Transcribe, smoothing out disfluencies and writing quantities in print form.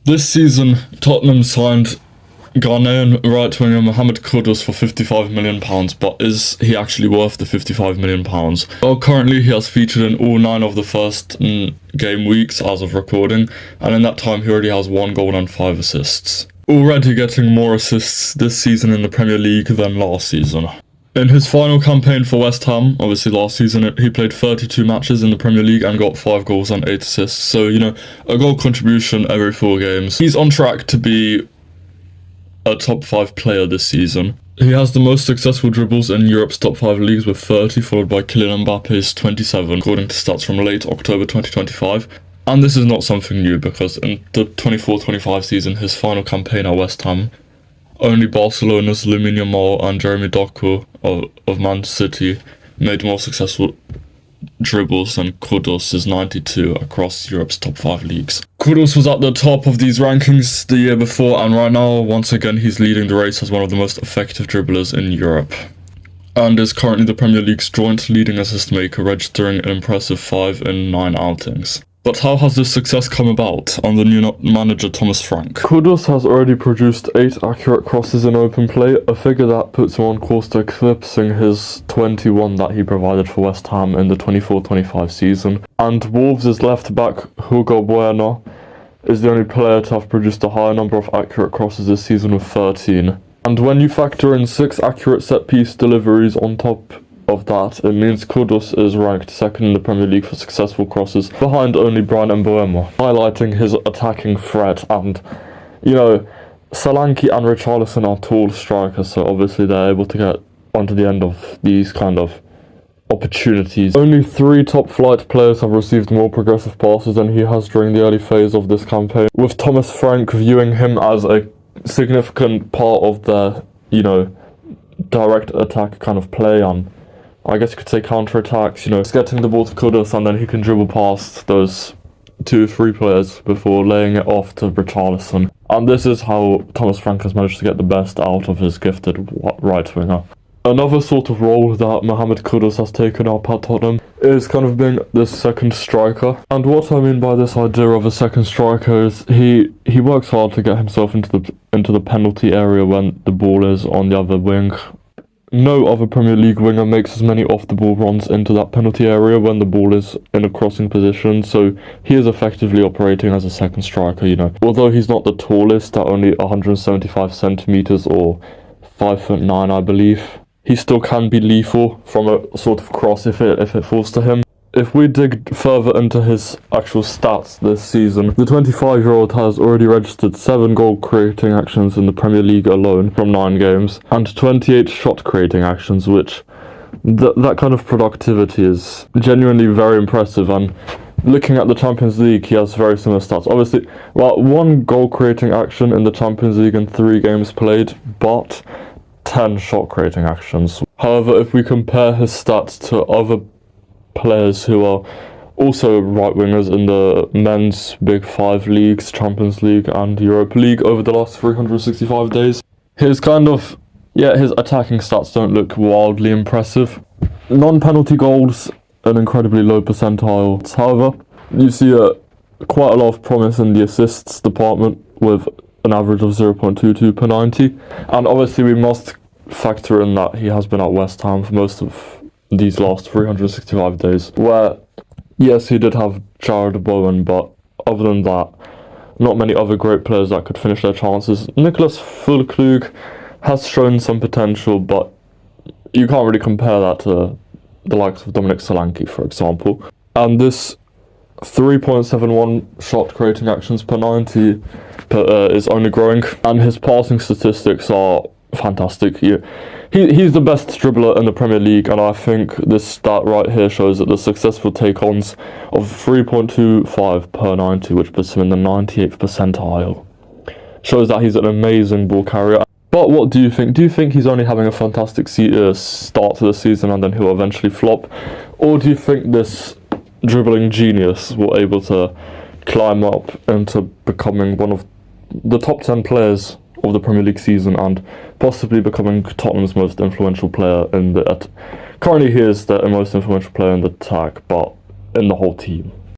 This season, Tottenham signed Ghanaian right winger Mohamed Kudus for £55 million, but is he actually worth the £55 million? Well, currently he has featured in all 9 of the first game weeks as of recording, and in that time he already has 1 goal and 5 assists. Already getting more assists this season in the Premier League than last season. In his final campaign for West Ham, obviously last season, he played 32 matches in the Premier League and got 5 goals and 8 assists, so, a goal contribution every 4 games. He's on track to be a top 5 player this season. He has the most successful dribbles in Europe's top 5 leagues with 30, followed by Kylian Mbappe's 27, according to stats from late October 2025. And this is not something new, because in the 24-25 season, his final campaign at West Ham, only Barcelona's Lamine Yamal and Jeremy Doku of Man City made more successful dribbles than Kudus' 92 across Europe's top 5 leagues. Kudus was at the top of these rankings the year before, and right now, once again, he's leading the race as one of the most effective dribblers in Europe, and is currently the Premier League's joint leading assist maker, registering an impressive 5 in 9 outings. But how has this success come about under new manager Thomas Frank? Kudus has already produced 8 accurate crosses in open play, a figure that puts him on course to eclipsing his 21 that he provided for West Ham in the 24-25 season. And Wolves' left-back Hugo Bueno is the only player to have produced a higher number of accurate crosses this season with 13. And when you factor in 6 accurate set-piece deliveries on top of that, it means Kudus is ranked 2nd in the Premier League for successful crosses, behind only Bryan Mbeumo, highlighting his attacking threat. And, Solanke and Richarlison are tall strikers, so obviously they're able to get onto the end of these kind of opportunities. Only 3 top-flight players have received more progressive passes than he has during the early phase of this campaign, with Thomas Frank viewing him as a significant part of their, direct attack kind of play, and I guess you could say counter-attacks, just getting the ball to Kudus and then he can dribble past those 2-3 players before laying it off to Richarlison. And this is how Thomas Frank has managed to get the best out of his gifted right winger. Another sort of role that Mohamed Kudus has taken up at Tottenham is kind of being the second striker. And what I mean by this idea of a second striker is he works hard to get himself into the penalty area when the ball is on the other wing. No other Premier League winger makes as many off-the-ball runs into that penalty area when the ball is in a crossing position, so he is effectively operating as a second striker, Although he's not the tallest, at only 175 centimeters or 5'9", I believe, he still can be lethal from a sort of cross if it falls to him. If we dig further into his actual stats this season, the 25-year-old has already registered 7 goal-creating actions in the Premier League alone from 9 games, and 28 shot-creating actions, which that kind of productivity is genuinely very impressive. And looking at the Champions League, he has very similar stats. Obviously, 1 goal-creating action in the Champions League in 3 games played, but 10 shot-creating actions. However, if we compare his stats to other players who are also right wingers in the men's Big 5 leagues, Champions League and Europa League over the last 365 days, his attacking stats don't look wildly impressive. Non-penalty goals, an incredibly low percentile. However, you see quite a lot of promise in the assists department with an average of 0.22 per 90. And obviously we must factor in that he has been at West Ham for most of these last 365 days, where, yes, he did have Jared Bowen, but other than that, not many other great players that could finish their chances. Nicholas Füllkrug has shown some potential, but you can't really compare that to the likes of Dominic Solanke, for example. And this 3.71 shot creating actions per 90 is only growing, and his passing statistics are fantastic. He's the best dribbler in the Premier League, and I think this stat right here shows that the successful take-ons of 3.25 per 90, which puts him in the 98th percentile, shows that he's an amazing ball carrier. But what do you think? Do you think he's only having a fantastic start to the season and then he'll eventually flop? Or do you think this dribbling genius will be able to climb up into becoming one of the top 10 players of the Premier League season and possibly becoming Tottenham's most influential player currently he is the most influential player in the attack, but in the whole team?